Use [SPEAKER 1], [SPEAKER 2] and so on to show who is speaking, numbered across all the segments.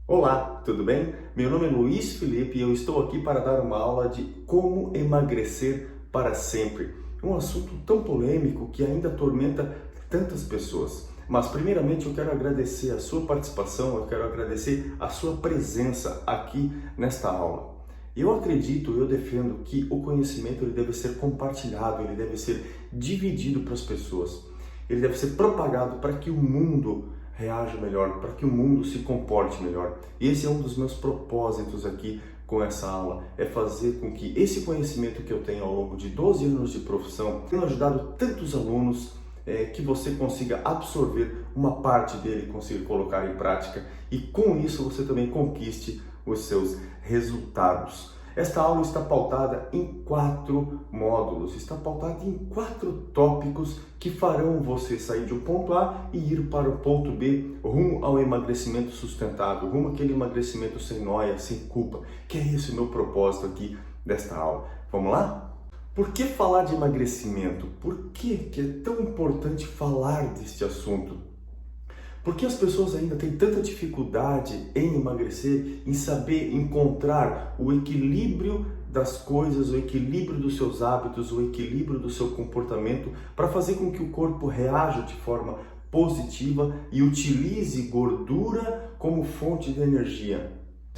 [SPEAKER 1] Olá, tudo bem? Meu nome é Luiz Felipe e eu estou aqui para dar uma aula de como emagrecer para sempre. Um assunto tão polêmico que ainda atormenta tantas pessoas. Mas primeiramente eu quero agradecer a sua participação, eu quero agradecer a sua presença aqui nesta aula. Eu acredito, eu defendo que o conhecimento ele deve ser compartilhado, ele deve ser dividido para as pessoas. Ele deve ser propagado para que o mundo reaja melhor, para que o mundo se comporte melhor. E esse é um dos meus propósitos aqui com essa aula, é fazer com que esse conhecimento que eu tenho ao longo de 12 anos de profissão tenha ajudado tantos alunos que você consiga absorver uma parte dele, consiga colocar em prática e com isso você também conquiste os seus resultados. Esta aula está pautada em 4 módulos, está pautada em 4 tópicos que farão você sair de um ponto A e ir para o ponto B, rumo ao emagrecimento sustentável, rumo àquele emagrecimento sem nóia, sem culpa, que é esse o meu propósito aqui desta aula. Vamos lá? Por que falar de emagrecimento? Por que é tão importante falar deste assunto? Por que as pessoas ainda têm tanta dificuldade em emagrecer, em saber encontrar o equilíbrio das coisas, o equilíbrio dos seus hábitos, o equilíbrio do seu comportamento para fazer com que o corpo reaja de forma positiva e utilize gordura como fonte de energia?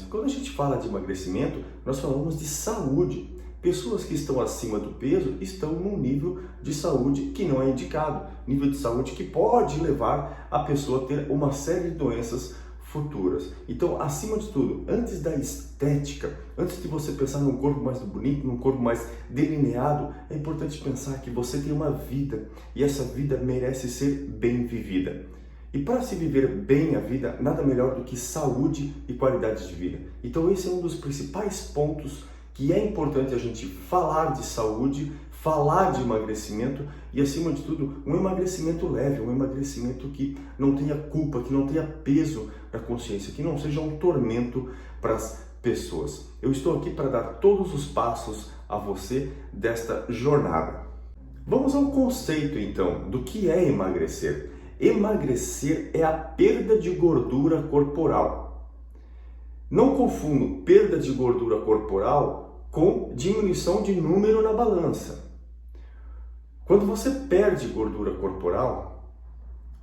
[SPEAKER 1] Quando a gente fala de emagrecimento, nós falamos de saúde. Pessoas que estão acima do peso estão num nível de saúde que não é indicado, nível de saúde que pode levar a pessoa a ter uma série de doenças futuras. Então, acima de tudo, antes da estética, antes de você pensar num corpo mais bonito, num corpo mais delineado, é importante pensar que você tem uma vida e essa vida merece ser bem vivida. E para se viver bem a vida, nada melhor do que saúde e qualidade de vida. Então, esse é um dos principais pontos que é importante a gente falar de saúde, falar de emagrecimento e, acima de tudo, um emagrecimento leve, um emagrecimento que não tenha culpa, que não tenha peso na consciência, que não seja um tormento para as pessoas. Eu estou aqui para dar todos os passos a você desta jornada. Vamos ao conceito, então, do que é emagrecer. Emagrecer é a perda de gordura corporal. Não confundo perda de gordura corporal com diminuição de número na balança. Quando você perde gordura corporal,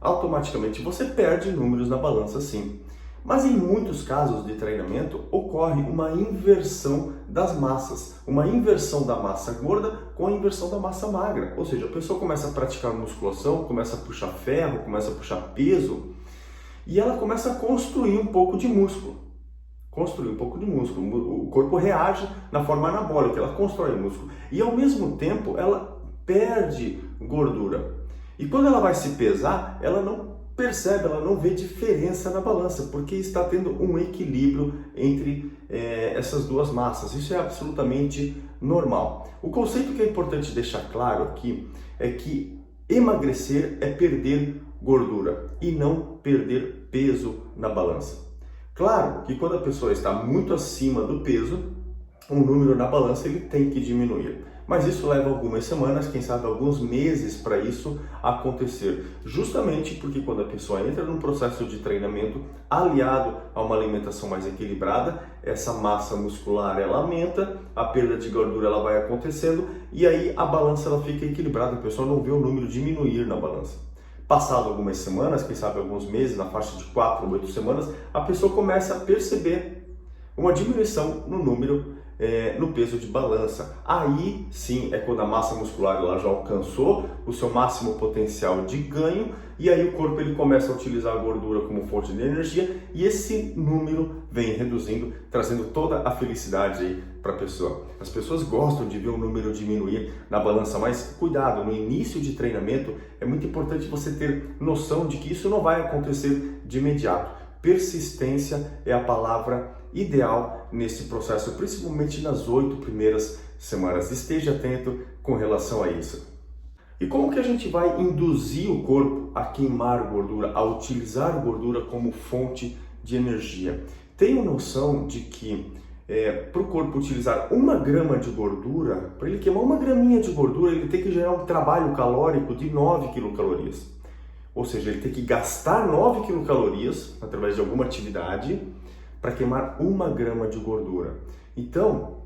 [SPEAKER 1] automaticamente você perde números na balança, sim. Mas em muitos casos de treinamento ocorre uma inversão das massas, uma inversão da massa gorda com a inversão da massa magra. Ou seja, a pessoa começa a praticar musculação, começa a puxar ferro, começa a puxar peso e ela começa a construir um pouco de músculo. O corpo reage na forma anabólica, ela constrói músculo e ao mesmo tempo ela perde gordura. E quando ela vai se pesar, ela não percebe, ela não vê diferença na balança, porque está tendo um equilíbrio entre essas duas massas. Isso é absolutamente normal. O conceito que é importante deixar claro aqui é que emagrecer é perder gordura e não perder peso na balança. Claro que quando a pessoa está muito acima do peso, o número na balança ele tem que diminuir. Mas isso leva algumas semanas, quem sabe alguns meses para isso acontecer. Justamente porque quando a pessoa entra num processo de treinamento aliado a uma alimentação mais equilibrada, essa massa muscular ela aumenta, a perda de gordura ela vai acontecendo e aí a balança ela fica equilibrada, a pessoa não vê o número diminuir na balança. Passado algumas semanas, quem sabe alguns meses, na faixa de 4 ou 8 semanas, a pessoa começa a perceber uma diminuição no número, no peso de balança. Aí sim é quando a massa muscular ela já alcançou o seu máximo potencial de ganho e aí o corpo ele começa a utilizar a gordura como fonte de energia e esse número vem reduzindo, trazendo toda a felicidade aí para a pessoa. As pessoas gostam de ver o número diminuir na balança, mas cuidado, no início de treinamento é muito importante você ter noção de que isso não vai acontecer de imediato. Persistência é a palavra ideal nesse processo, principalmente nas 8 primeiras semanas. Esteja atento com relação a isso. E como que a gente vai induzir o corpo a queimar gordura, a utilizar gordura como fonte de energia? Tenha noção de que para o corpo utilizar 1 grama de gordura, para ele queimar 1 graminha de gordura, ele tem que gerar um trabalho calórico de 9 quilocalorias. Ou seja, ele tem que gastar 9 quilocalorias através de alguma atividade para queimar 1 grama de gordura. Então,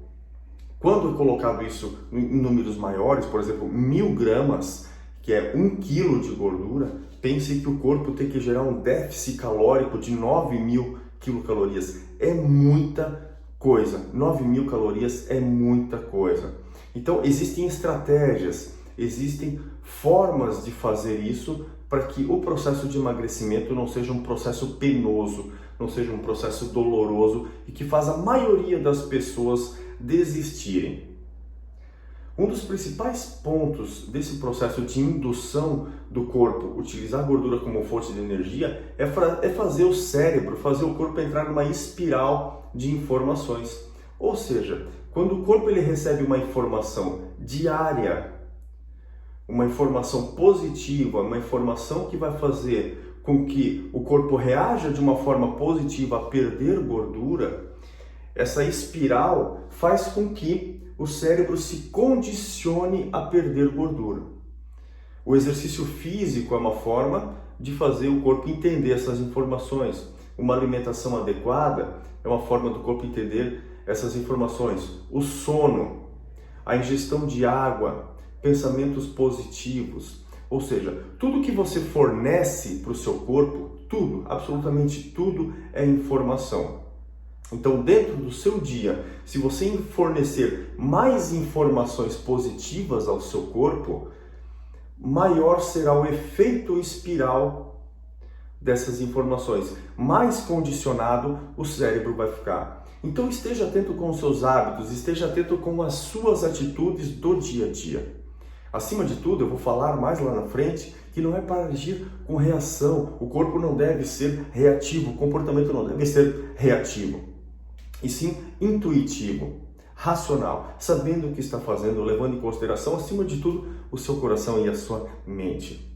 [SPEAKER 1] quando é colocado isso em números maiores, por exemplo, 1.000 gramas, que é 1 quilo de gordura, pense que o corpo tem que gerar um déficit calórico de 9.000 quilocalorias. É muita coisa. 9.000 calorias é muita coisa. Então, existem estratégias, existem formas de fazer isso para que o processo de emagrecimento não seja um processo penoso, não seja um processo doloroso e que faz a maioria das pessoas desistirem. Um dos principais pontos desse processo de indução do corpo, utilizar a gordura como fonte de energia, é fazer o cérebro, fazer o corpo entrar numa espiral de informações. Ou seja, quando o corpo ele recebe uma informação diária, uma informação positiva, uma informação que vai fazer com que o corpo reaja de uma forma positiva a perder gordura, essa espiral faz com que o cérebro se condicione a perder gordura. O exercício físico é uma forma de fazer o corpo entender essas informações. Uma alimentação adequada é uma forma do corpo entender essas informações. O sono, a ingestão de água, pensamentos positivos, ou seja, tudo que você fornece para o seu corpo, tudo, absolutamente tudo é informação. Então, dentro do seu dia, se você fornecer mais informações positivas ao seu corpo, maior será o efeito espiral dessas informações. Mais condicionado o cérebro vai ficar. Então, esteja atento com os seus hábitos, esteja atento com as suas atitudes do dia a dia. Acima de tudo, eu vou falar mais lá na frente que não é para agir com reação. O corpo não deve ser reativo, o comportamento não deve ser reativo. E sim intuitivo, racional, sabendo o que está fazendo, levando em consideração, acima de tudo, o seu coração e a sua mente.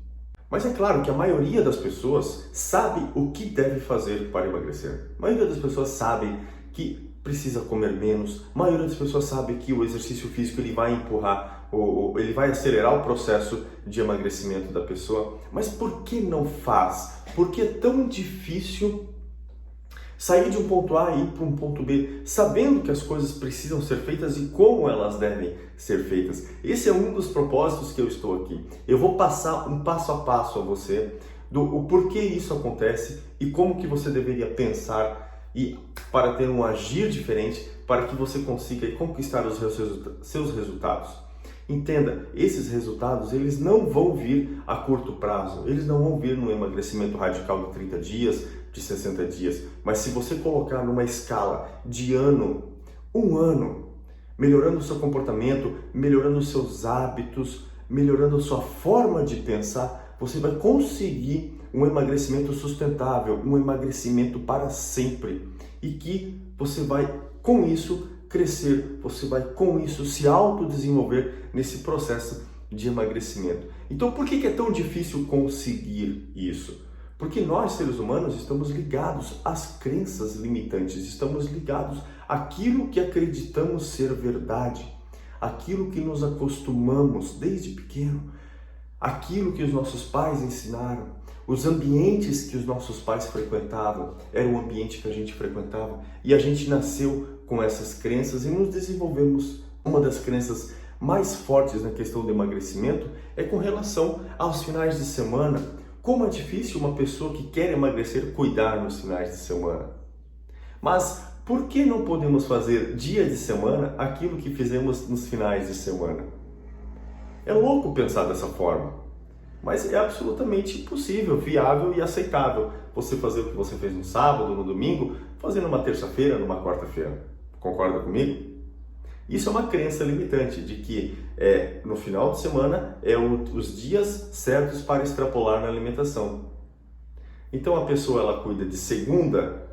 [SPEAKER 1] Mas é claro que a maioria das pessoas sabe o que deve fazer para emagrecer. A maioria das pessoas sabe que precisa comer menos. A maioria das pessoas sabe que o exercício físico ele vai empurrar, ou ele vai acelerar o processo de emagrecimento da pessoa. Mas por que não faz? Por que é tão difícil sair de um ponto A e ir para um ponto B, sabendo que as coisas precisam ser feitas e como elas devem ser feitas? Esse é um dos propósitos que eu estou aqui. Eu vou passar um passo a passo a você do porquê isso acontece e como que você deveria pensar e para ter um agir diferente para que você consiga conquistar os seus resultados. Entenda, esses resultados eles não vão vir a curto prazo, eles não vão vir no emagrecimento radical de 30 dias, de 60 dias, mas se você colocar numa escala de ano, um ano, melhorando o seu comportamento, melhorando os seus hábitos, melhorando a sua forma de pensar, você vai conseguir um emagrecimento sustentável, um emagrecimento para sempre e que você vai com isso crescer, você vai com isso se autodesenvolver nesse processo de emagrecimento. Então por que é tão difícil conseguir isso? Porque nós, seres humanos, estamos ligados às crenças limitantes, estamos ligados àquilo que acreditamos ser verdade, àquilo que nos acostumamos desde pequeno, aquilo que os nossos pais ensinaram, os ambientes que os nossos pais frequentavam, era o ambiente que a gente frequentava e a gente nasceu com essas crenças e nos desenvolvemos. Uma das crenças mais fortes na questão do emagrecimento é com relação aos finais de semana. Como é difícil uma pessoa que quer emagrecer cuidar nos finais de semana. Mas por que não podemos fazer dia de semana aquilo que fizemos nos finais de semana? É louco pensar dessa forma, mas é absolutamente possível, viável e aceitável você fazer o que você fez no sábado, no domingo, fazer numa terça-feira, numa quarta-feira. Concorda comigo? Isso é uma crença limitante de que no final de semana os dias certos para extrapolar na alimentação. Então a pessoa ela cuida de segunda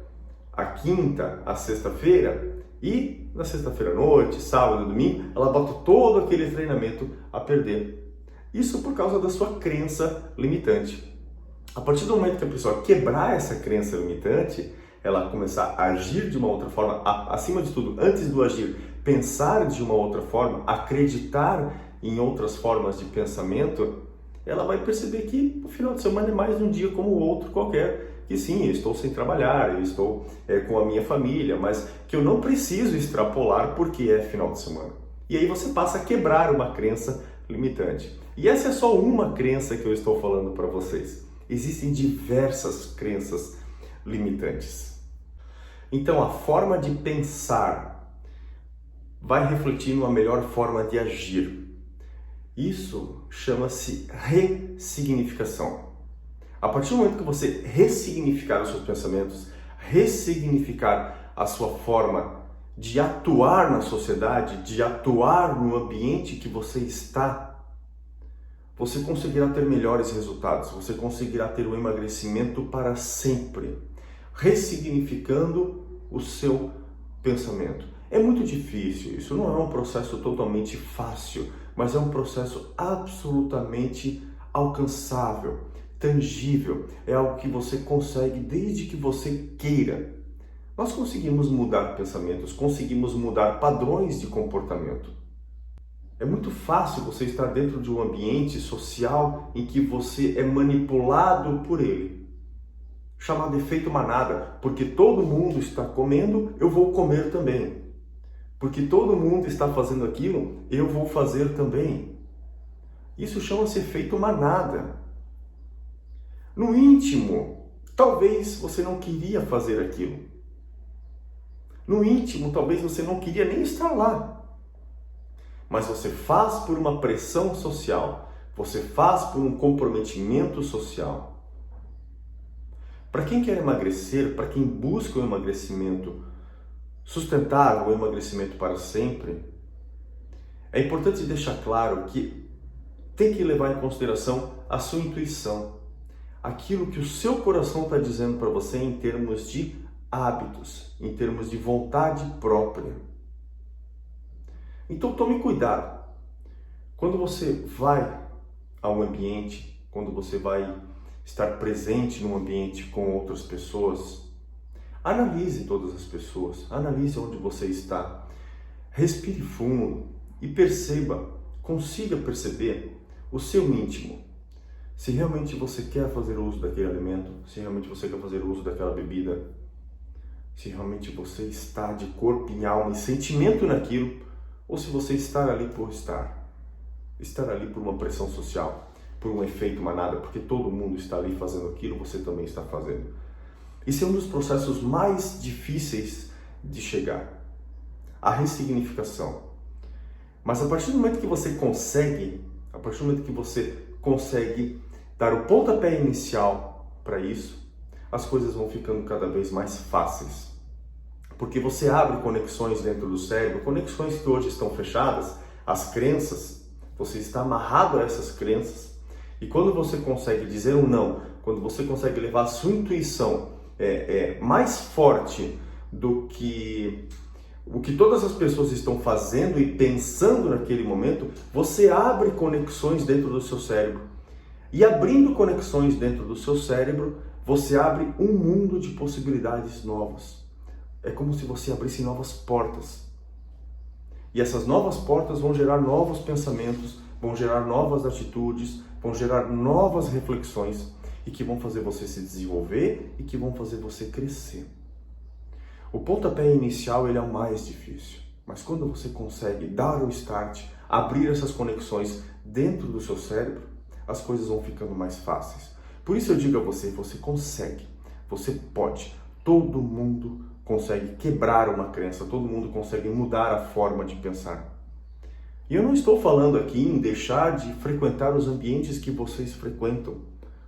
[SPEAKER 1] a quinta a sexta-feira e na sexta-feira à noite, sábado e domingo, ela bota todo aquele treinamento a perder. Isso por causa da sua crença limitante. A partir do momento que a pessoa quebrar essa crença limitante, ela começar a agir de uma outra forma, acima de tudo, antes do agir, pensar de uma outra forma, acreditar em outras formas de pensamento, ela vai perceber que o final de semana é mais um dia como o outro qualquer, que sim, eu estou sem trabalhar, eu estou com a minha família, mas que eu não preciso extrapolar porque é final de semana. E aí você passa a quebrar uma crença limitante. E essa é só uma crença que eu estou falando para vocês. Existem diversas crenças limitantes. Então a forma de pensar vai refletir numa melhor forma de agir. Isso chama-se ressignificação. A partir do momento que você ressignificar os seus pensamentos, ressignificar a sua forma de atuar na sociedade, de atuar no ambiente que você está, você conseguirá ter melhores resultados, você conseguirá ter um emagrecimento para sempre, ressignificando o seu pensamento. É muito difícil, isso não é um processo totalmente fácil, mas é um processo absolutamente alcançável, tangível, é algo que você consegue desde que você queira. Nós conseguimos mudar pensamentos, conseguimos mudar padrões de comportamento. É muito fácil você estar dentro de um ambiente social em que você é manipulado por ele. Chamado efeito manada, porque todo mundo está comendo, eu vou comer também. Porque todo mundo está fazendo aquilo, eu vou fazer também. Isso chama-se efeito manada. No íntimo, talvez você não queria fazer aquilo. No íntimo, talvez você não queria nem estar lá. Mas você faz por uma pressão social. Você faz por um comprometimento social. Para quem quer emagrecer, para quem busca o emagrecimento sustentável, o emagrecimento para sempre, é importante deixar claro que tem que levar em consideração a sua intuição. Aquilo que o seu coração está dizendo para você em termos de hábitos, em termos de vontade própria. Então tome cuidado. Quando você vai ao ambiente, quando você vai estar presente num ambiente com outras pessoas, analise todas as pessoas, analise onde você está, respire fundo e perceba, consiga perceber o seu íntimo. Se realmente você quer fazer uso daquele alimento, se realmente você quer fazer uso daquela bebida, se realmente você está de corpo e alma e sentimento naquilo, ou se você está ali por estar ali por uma pressão social, por um efeito manada, porque todo mundo está ali fazendo aquilo, você também está fazendo. Isso é um dos processos mais difíceis de chegar, a ressignificação. Mas a partir do momento que você consegue, dar o pontapé inicial para isso, as coisas vão ficando cada vez mais fáceis. Porque você abre conexões dentro do cérebro, conexões que hoje estão fechadas, as crenças, você está amarrado a essas crenças. E quando você consegue dizer um não, quando você consegue levar a sua intuição mais forte do que o que todas as pessoas estão fazendo e pensando naquele momento, você abre conexões dentro do seu cérebro. E abrindo conexões dentro do seu cérebro, você abre um mundo de possibilidades novas. É como se você abrisse novas portas. E essas novas portas vão gerar novos pensamentos, vão gerar novas atitudes, vão gerar novas reflexões e que vão fazer você se desenvolver e que vão fazer você crescer. O pontapé inicial ele é o mais difícil, mas quando você consegue dar o start, abrir essas conexões dentro do seu cérebro, as coisas vão ficando mais fáceis. Por isso eu digo a você, você consegue, você pode, todo mundo consegue quebrar uma crença, todo mundo consegue mudar a forma de pensar. E eu não estou falando aqui em deixar de frequentar os ambientes que vocês frequentam,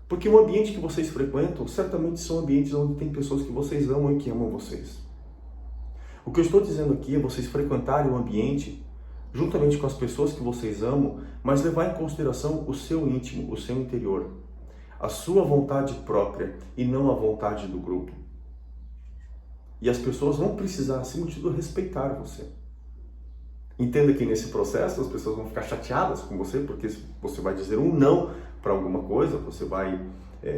[SPEAKER 1] porque o ambiente que vocês frequentam certamente são ambientes onde tem pessoas que vocês amam e que amam vocês. O que eu estou dizendo aqui é vocês frequentarem o ambiente juntamente com as pessoas que vocês amam, mas levar em consideração o seu íntimo, o seu interior, a sua vontade própria e não a vontade do grupo. E as pessoas vão precisar, acima de tudo, respeitar você. Entenda que nesse processo as pessoas vão ficar chateadas com você, porque você vai dizer um não para alguma coisa, você vai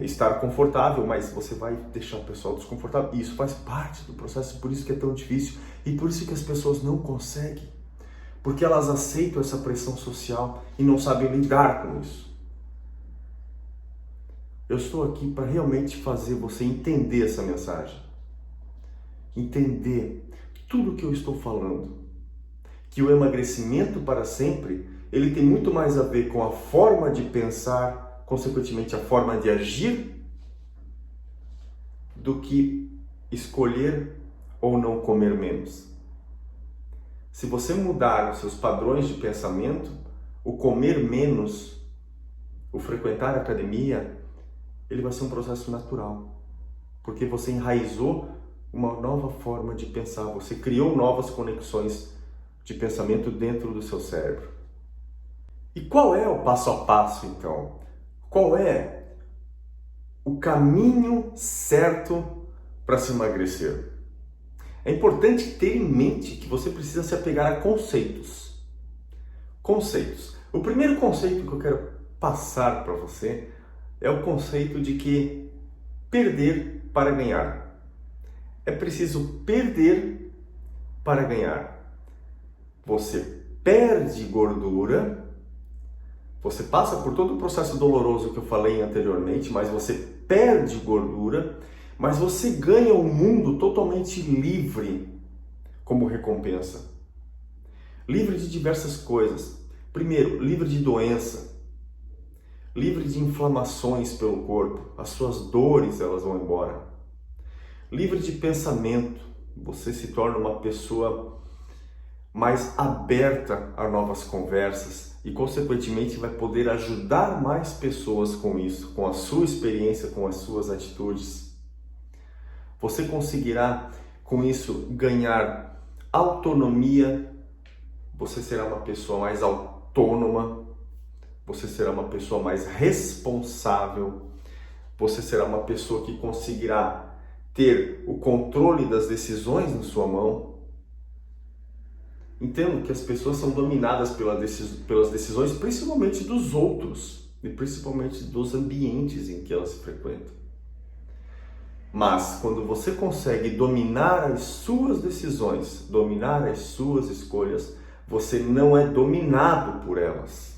[SPEAKER 1] estar confortável, mas você vai deixar o pessoal desconfortável. E isso faz parte do processo, por isso que é tão difícil e por isso que as pessoas não conseguem. Porque elas aceitam essa pressão social e não sabem lidar com isso. Eu estou aqui para realmente fazer você entender essa mensagem. Entender tudo que eu estou falando. Que o emagrecimento para sempre, ele tem muito mais a ver com a forma de pensar, consequentemente a forma de agir, do que escolher ou não comer menos. Se você mudar os seus padrões de pensamento, o comer menos, o frequentar a academia, ele vai ser um processo natural, porque você enraizou uma nova forma de pensar, você criou novas conexões de pensamento dentro do seu cérebro. E qual é o passo a passo, então? Qual é o caminho certo para se emagrecer? É importante ter em mente que você precisa se apegar a conceitos. Conceitos. O primeiro conceito que eu quero passar para você é o conceito de que perder para ganhar. É preciso perder para ganhar. Você perde gordura, você passa por todo o processo doloroso que eu falei anteriormente, mas você perde gordura, mas você ganha um mundo totalmente livre como recompensa. Livre de diversas coisas. Primeiro, livre de doença. Livre de inflamações pelo corpo. As suas dores, elas vão embora. Livre de pensamento. Você se torna uma pessoa mais aberta a novas conversas e, consequentemente, vai poder ajudar mais pessoas com isso, com a sua experiência, com as suas atitudes. Você conseguirá, com isso, ganhar autonomia. Você será uma pessoa mais autônoma. Você será uma pessoa mais responsável. Você será uma pessoa que conseguirá ter o controle das decisões na sua mão. Entendo que as pessoas são dominadas pelas decisões, principalmente dos outros e principalmente dos ambientes em que elas se frequentam. Mas quando você consegue dominar as suas decisões, dominar as suas escolhas, você não é dominado por elas.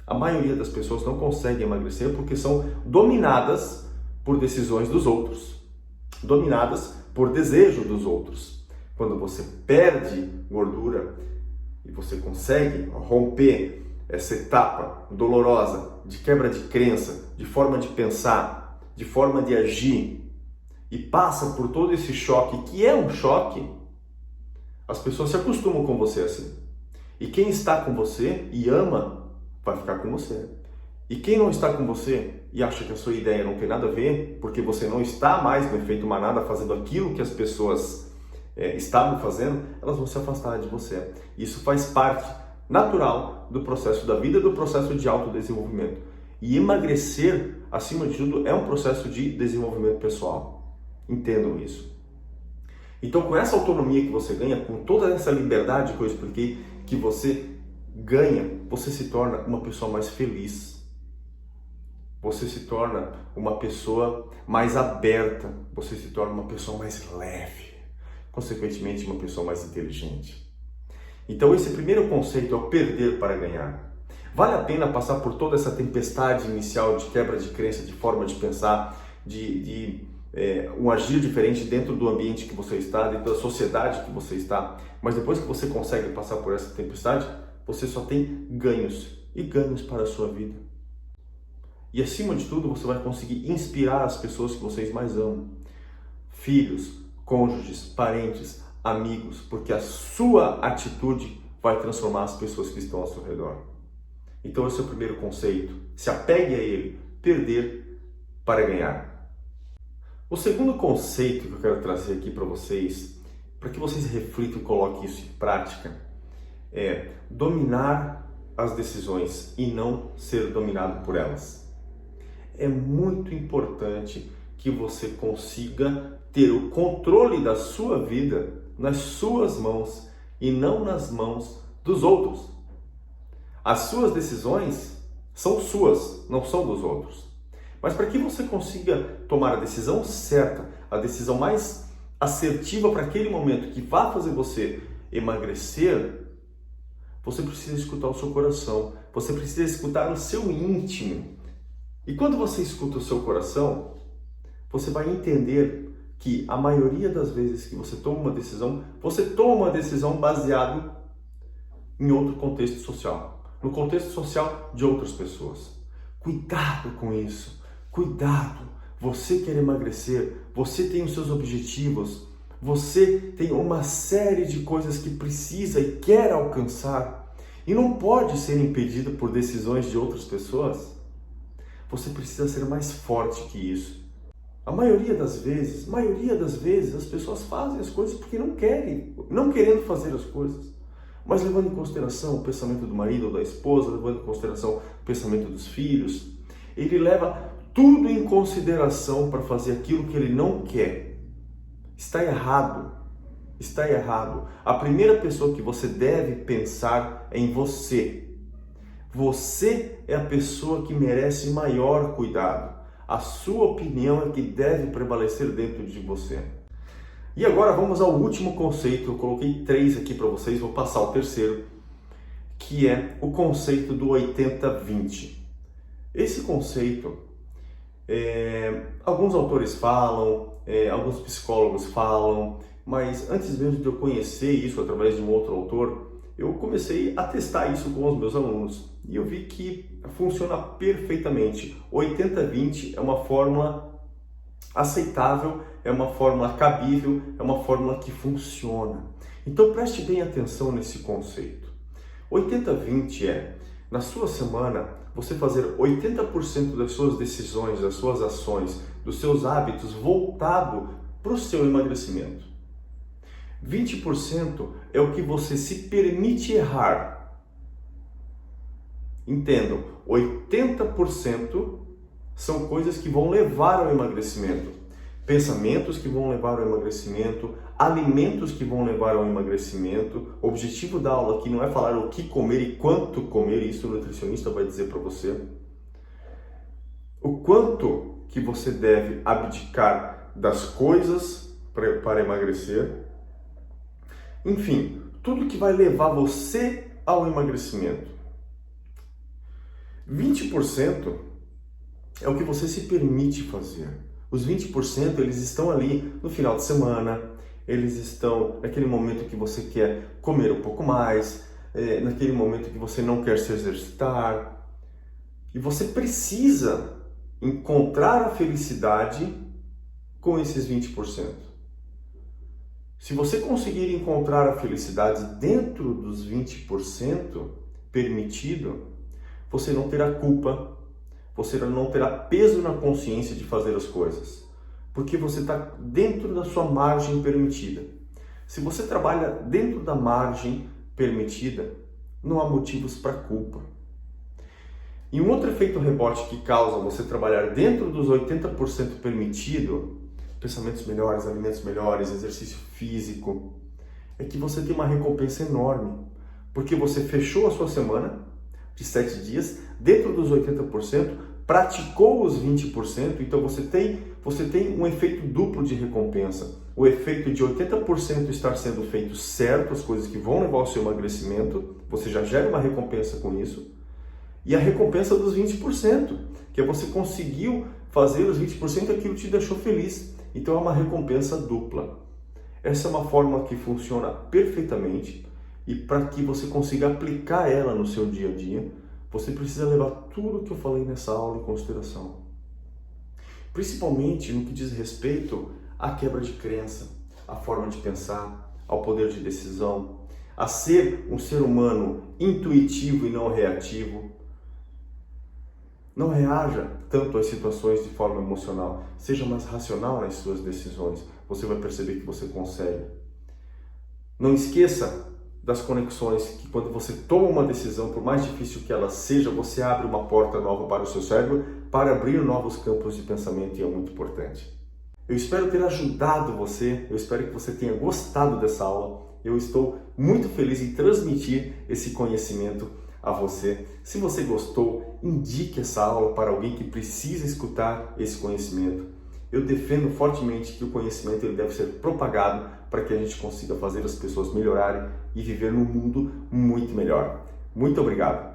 [SPEAKER 1] A maioria das pessoas não consegue emagrecer porque são dominadas por decisões dos outros, dominadas por desejo dos outros. Quando você perde gordura e você consegue romper essa etapa dolorosa de quebra de crença, de forma de pensar, de forma de agir, e passa por todo esse choque, que é um choque, as pessoas se acostumam com você assim. E quem está com você e ama, vai ficar com você. E quem não está com você e acha que a sua ideia não tem nada a ver, porque você não está mais no efeito manada fazendo aquilo que as pessoas estavam fazendo, elas vão se afastar de você. Isso faz parte natural do processo da vida, do processo de autodesenvolvimento. E emagrecer, acima de tudo, é um processo de desenvolvimento pessoal. Entendam isso. Então, com essa autonomia que você ganha, com toda essa liberdade que eu expliquei, que você ganha, você se torna uma pessoa mais feliz. Você se torna uma pessoa mais aberta. Você se torna uma pessoa mais leve. Consequentemente, uma pessoa mais inteligente. Então, esse primeiro conceito é o perder para ganhar. Vale a pena passar por toda essa tempestade inicial de quebra de crença, de forma de pensar, um agir diferente dentro do ambiente que você está, dentro da sociedade que você está. Mas depois que você consegue passar por essa tempestade, você só tem ganhos e ganhos para a sua vida. E acima de tudo, você vai conseguir inspirar as pessoas que vocês mais amam. Filhos, cônjuges, parentes, amigos, porque a sua atitude vai transformar as pessoas que estão ao seu redor. Então esse é o primeiro conceito. Se apegue a ele. Perder para ganhar. O segundo conceito que eu quero trazer aqui para vocês, para que vocês reflitam e coloquem isso em prática, é dominar as decisões e não ser dominado por elas. É muito importante que você consiga ter o controle da sua vida nas suas mãos e não nas mãos dos outros. As suas decisões são suas, não são dos outros. Mas para que você consiga tomar a decisão certa, a decisão mais assertiva para aquele momento que vai fazer você emagrecer, você precisa escutar o seu coração, você precisa escutar o seu íntimo. E quando você escuta o seu coração, você vai entender que a maioria das vezes que você toma uma decisão baseado em outro contexto social, no contexto social de outras pessoas. Cuidado com isso, cuidado. Você quer emagrecer, você tem os seus objetivos, você tem uma série de coisas que precisa e quer alcançar e não pode ser impedido por decisões de outras pessoas. Você precisa ser mais forte que isso. A maioria das vezes, as pessoas fazem as coisas porque não querendo fazer as coisas. Mas levando em consideração o pensamento do marido ou da esposa, levando em consideração o pensamento dos filhos, ele leva tudo em consideração para fazer aquilo que ele não quer. Está errado. Está errado. A primeira pessoa que você deve pensar é em você. Você é a pessoa que merece maior cuidado. A sua opinião é que deve prevalecer dentro de você. E agora vamos ao último conceito. Eu coloquei 3 aqui para vocês, vou passar o terceiro, que é o conceito do 80-20. Esse conceito, alguns autores falam, alguns psicólogos falam, mas antes mesmo de eu conhecer isso através de um outro autor, eu comecei a testar isso com os meus alunos e eu vi que funciona perfeitamente. 80-20 é uma fórmula aceitável, é uma fórmula cabível, é uma fórmula que funciona. Então preste bem atenção nesse conceito. 80-20 na sua semana, você fazer 80% das suas decisões, das suas ações, dos seus hábitos voltado para o seu emagrecimento. 20% é o que você se permite errar. Entendam, 80% são coisas que vão levar ao emagrecimento. Pensamentos que vão levar ao emagrecimento, alimentos que vão levar ao emagrecimento. O objetivo da aula aqui não é falar o que comer e quanto comer, isso o nutricionista vai dizer para você. O quanto que você deve abdicar das coisas para emagrecer. Enfim, tudo que vai levar você ao emagrecimento. 20% é o que você se permite fazer. Os 20% eles estão ali no final de semana, eles estão naquele momento que você quer comer um pouco mais, naquele momento que você não quer se exercitar. E você precisa encontrar a felicidade com esses 20%. Se você conseguir encontrar a felicidade dentro dos 20% permitido, você não terá culpa, você não terá peso na consciência de fazer as coisas, porque você está dentro da sua margem permitida. Se você trabalha dentro da margem permitida, não há motivos para culpa. E um outro efeito rebote que causa você trabalhar dentro dos 80% permitido, pensamentos melhores, alimentos melhores, exercício físico, é que você tem uma recompensa enorme, porque você fechou a sua semana de 7 dias, dentro dos 80%, praticou os 20%, então você tem um efeito duplo de recompensa. O efeito de 80% estar sendo feito certo, as coisas que vão levar ao seu emagrecimento, você já gera uma recompensa com isso, e a recompensa dos 20%, que é você conseguiu fazer os 20% aquilo que te deixou feliz. Então é uma recompensa dupla. Essa é uma fórmula que funciona perfeitamente e para que você consiga aplicar ela no seu dia a dia, você precisa levar tudo que eu falei nessa aula em consideração. Principalmente no que diz respeito à quebra de crença, à forma de pensar, ao poder de decisão, a ser um ser humano intuitivo e não reativo. Não reaja tanto às situações de forma emocional. Seja mais racional nas suas decisões. Você vai perceber que você consegue. Não esqueça das conexões que quando você toma uma decisão, por mais difícil que ela seja, você abre uma porta nova para o seu cérebro para abrir novos campos de pensamento e é muito importante. Eu espero ter ajudado você, eu espero que você tenha gostado dessa aula. Eu estou muito feliz em transmitir esse conhecimento a você. Se você gostou, indique essa aula para alguém que precisa escutar esse conhecimento. Eu defendo fortemente que o conhecimento ele deve ser propagado para que a gente consiga fazer as pessoas melhorarem e viver num mundo muito melhor. Muito obrigado!